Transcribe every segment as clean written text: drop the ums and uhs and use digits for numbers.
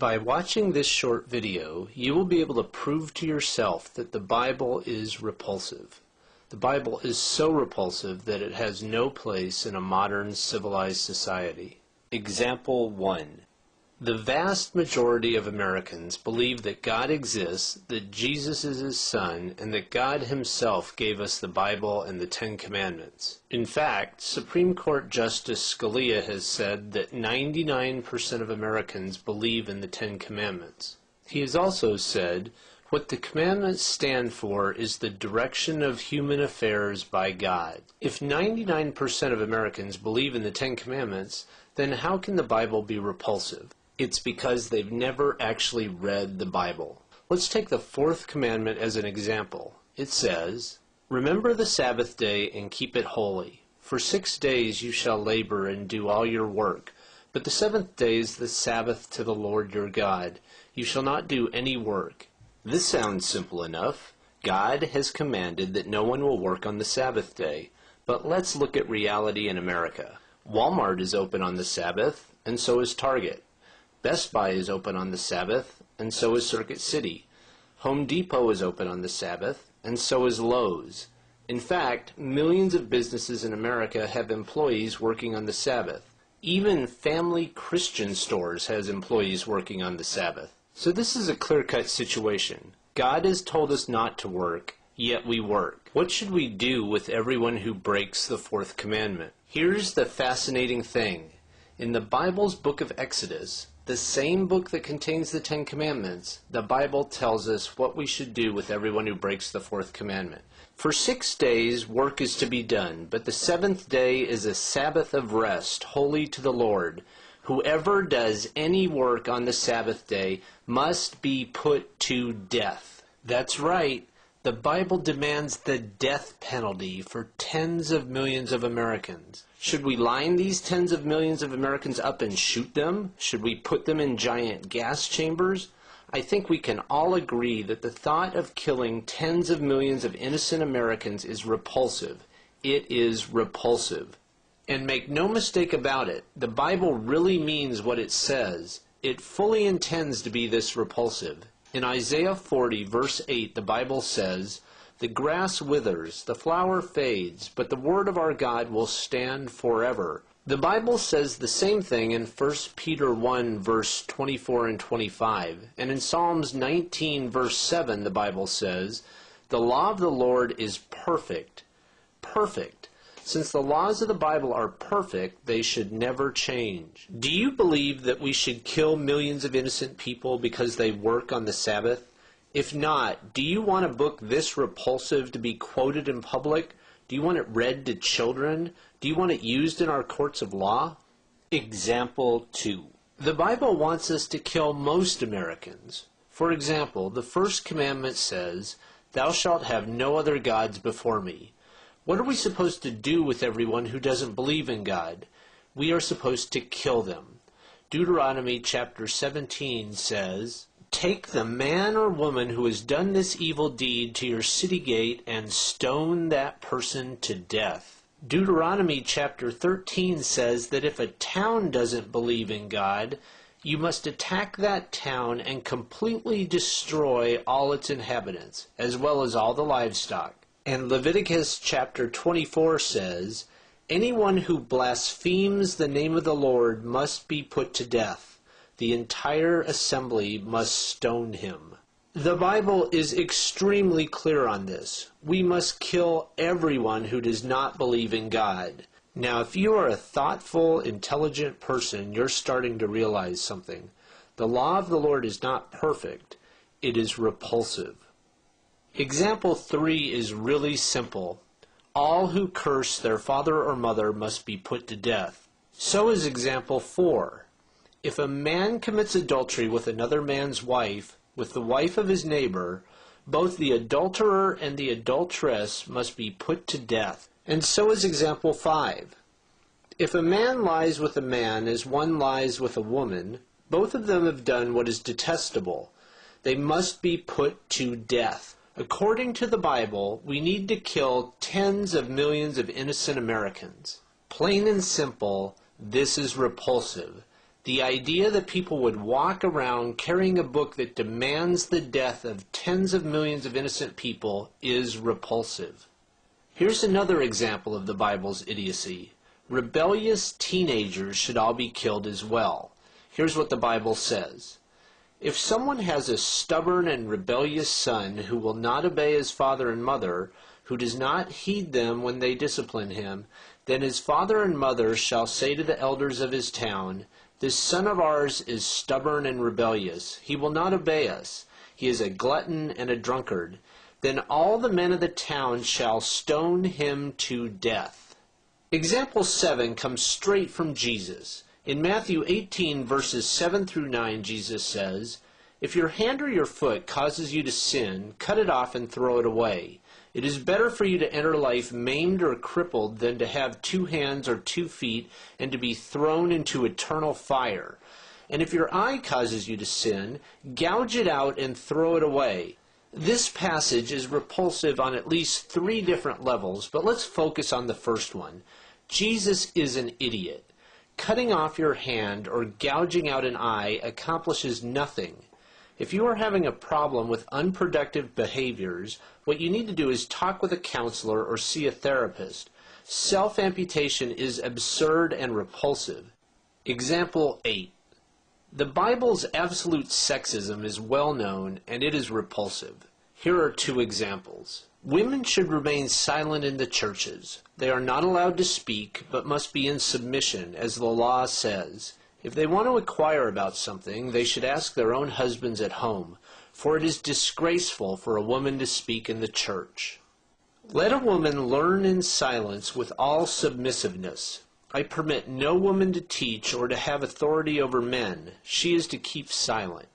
By watching this short video, you will be able to prove to yourself that the Bible is repulsive. The Bible is so repulsive that it has no place in a modern civilized society. Example 1. The vast majority of Americans believe that God exists, that Jesus is His Son, and that God Himself gave us the Bible and the Ten Commandments. In fact, Supreme Court Justice Scalia has said that 99% of Americans believe in the Ten Commandments. He has also said, what the commandments stand for is the direction of human affairs by God. If 99% of Americans believe in the Ten Commandments, then how can the Bible be repulsive? It's because they've never actually read the Bible. Let's take the fourth commandment as an example. It says, "Remember the Sabbath day and keep it holy. For 6 days you shall labor and do all your work. But the seventh day is the Sabbath to the Lord your God. You shall not do any work." This sounds simple enough. God has commanded that no one will work on the Sabbath day. But let's look at reality in America. Walmart is open on the Sabbath, and so is Target. Best Buy is open on the Sabbath, and so is Circuit City. Home Depot is open on the Sabbath, and so is Lowe's. In fact, millions of businesses in America have employees working on the Sabbath. Even Family Christian Stores has employees working on the Sabbath. So this is a clear-cut situation. God has told us not to work, yet we work. What should we do with everyone who breaks the fourth commandment? Here's the fascinating thing. In the Bible's book of Exodus, the same book that contains the Ten Commandments, the Bible tells us what we should do with everyone who breaks the fourth commandment. For 6 days work is to be done, but the seventh day is a Sabbath of rest, holy to the Lord. Whoever does any work on the Sabbath day must be put to death. That's right. The Bible demands the death penalty for tens of millions of Americans. Should we line these tens of millions of Americans up and shoot them? Should we put them in giant gas chambers? I think we can all agree that the thought of killing tens of millions of innocent Americans is repulsive. It is repulsive. And make no mistake about it, the Bible really means what it says. It fully intends to be this repulsive. In Isaiah 40, verse 8, the Bible says, "The grass withers, the flower fades, but the word of our God will stand forever." The Bible says the same thing in 1 Peter 1, verse 24 and 25. And in Psalms 19, verse 7, the Bible says, "The law of the Lord is perfect." Perfect. Since the laws of the Bible are perfect, they should never change. Do you believe that we should kill millions of innocent people because they work on the Sabbath? If not, do you want a book this repulsive to be quoted in public? Do you want it read to children? Do you want it used in our courts of law? Example 2. The Bible wants us to kill most Americans. For example, the first commandment says, "Thou shalt have no other gods before me." What are we supposed to do with everyone who doesn't believe in God? We are supposed to kill them. Deuteronomy chapter 17 says, "Take the man or woman who has done this evil deed to your city gate and stone that person to death." Deuteronomy chapter 13 says that if a town doesn't believe in God, you must attack that town and completely destroy all its inhabitants, as well as all the livestock. And Leviticus chapter 24 says, "Anyone who blasphemes the name of the Lord must be put to death. The entire assembly must stone him." The Bible is extremely clear on this. We must kill everyone who does not believe in God. Now, if you are a thoughtful, intelligent person, you're starting to realize something. The law of the Lord is not perfect. It is repulsive. Example 3 is really simple. All who curse their father or mother must be put to death. So is example 4. If a man commits adultery with another man's wife, with the wife of his neighbor, both the adulterer and the adulteress must be put to death. And so is example 5. If a man lies with a man as one lies with a woman, both of them have done what is detestable. They must be put to death. According to the Bible, we need to kill tens of millions of innocent Americans. Plain and simple, this is repulsive. The idea that people would walk around carrying a book that demands the death of tens of millions of innocent people is repulsive. Here's another example of the Bible's idiocy. Rebellious teenagers should all be killed as well. Here's what the Bible says. If someone has a stubborn and rebellious son who will not obey his father and mother, who does not heed them when they discipline him, then his father and mother shall say to the elders of his town, This son of ours is stubborn and rebellious. He will not obey us. He is a glutton and a drunkard. Then all the men of the town shall stone him to death. Example 7 comes straight from Jesus. In Matthew 18, verses 7 through 9, Jesus says, If your hand or your foot causes you to sin, cut it off and throw it away. It is better for you to enter life maimed or crippled than to have 2 hands or 2 feet and to be thrown into eternal fire. And if your eye causes you to sin, gouge it out and throw it away. This passage is repulsive on at least 3 different levels, but let's focus on the first one. Jesus is an idiot. Cutting off your hand or gouging out an eye accomplishes nothing. If you are having a problem with unproductive behaviors, what you need to do is talk with a counselor or see a therapist. Self-amputation is absurd and repulsive. Example 8. The Bible's absolute sexism is well known and it is repulsive. Here are 2 examples. Women should remain silent in the churches. They are not allowed to speak, but must be in submission, as the law says. If they want to inquire about something, they should ask their own husbands at home, for it is disgraceful for a woman to speak in the church. Let a woman learn in silence with all submissiveness. I permit no woman to teach or to have authority over men. She is to keep silent.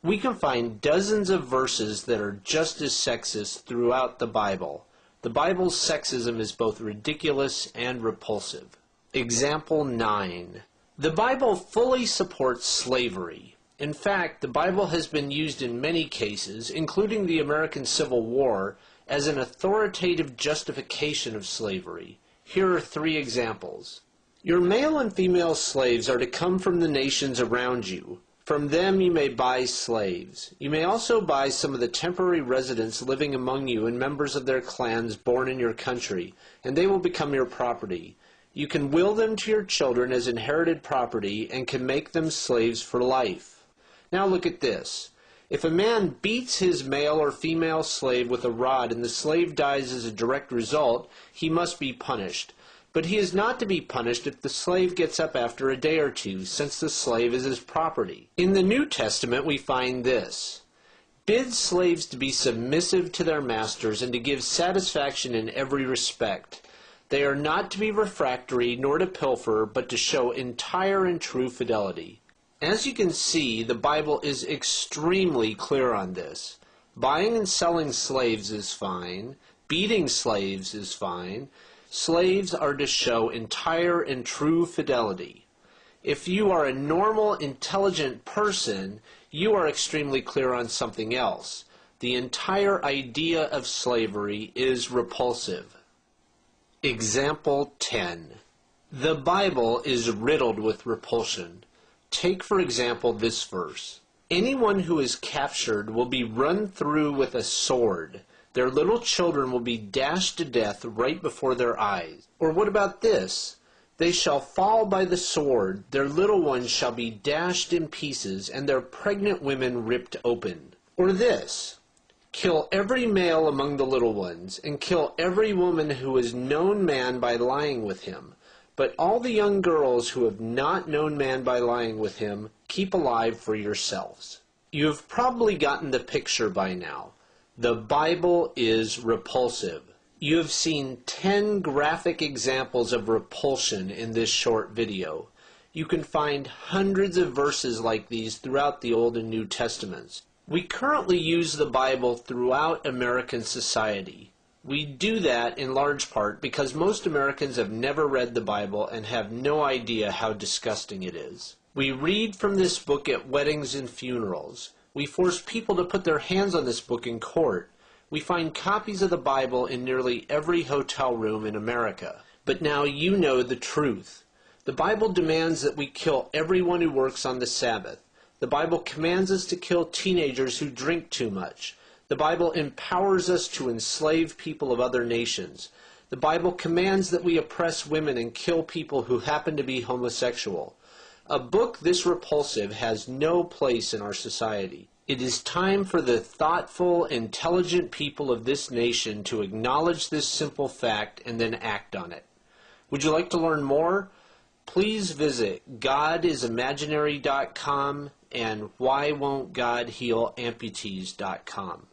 We can find dozens of verses that are just as sexist throughout the Bible. The Bible's sexism is both ridiculous and repulsive. Example 9. The Bible fully supports slavery. In fact, the Bible has been used in many cases, including the American Civil War, as an authoritative justification of slavery. Here are 3 examples. Your male and female slaves are to come from the nations around you. From them you may buy slaves. You may also buy some of the temporary residents living among you and members of their clans born in your country, and they will become your property. You can will them to your children as inherited property and can make them slaves for life. Now look at this. If a man beats his male or female slave with a rod and the slave dies as a direct result, he must be punished. But he is not to be punished if the slave gets up after a day or 2, since the slave is his property. In the New Testament we find this. Bid slaves to be submissive to their masters and to give satisfaction in every respect. They are not to be refractory nor to pilfer, but to show entire and true fidelity. As you can see, the Bible is extremely clear on this. Buying and selling slaves is fine. Beating slaves is fine. Slaves are to show entire and true fidelity. If you are a normal, intelligent person, you are extremely clear on something else. The entire idea of slavery is repulsive. Example 10. The Bible is riddled with repulsion. Take, for example, this verse. Anyone who is captured will be run through with a sword. Their little children will be dashed to death right before their eyes. Or what about this? They shall fall by the sword, their little ones shall be dashed in pieces, and their pregnant women ripped open. Or this, kill every male among the little ones, and kill every woman who has known man by lying with him. But all the young girls who have not known man by lying with him, keep alive for yourselves. You have probably gotten the picture by now. The Bible is repulsive. You have seen 10 graphic examples of repulsion in this short video. You can find hundreds of verses like these throughout the Old and New Testaments. We currently use the Bible throughout American society. We do that in large part because most Americans have never read the Bible and have no idea how disgusting it is. We read from this book at weddings and funerals. We force people to put their hands on this book in court. We find copies of the Bible in nearly every hotel room in America. But now you know the truth. The Bible demands that we kill everyone who works on the Sabbath. The Bible commands us to kill teenagers who drink too much. The Bible empowers us to enslave people of other nations. The Bible commands that we oppress women and kill people who happen to be homosexual. A book this repulsive has no place in our society. It is time for the thoughtful, intelligent people of this nation to acknowledge this simple fact and then act on it. Would you like to learn more? Please visit godisimaginary.com and whywon'tgodhealamputees.com.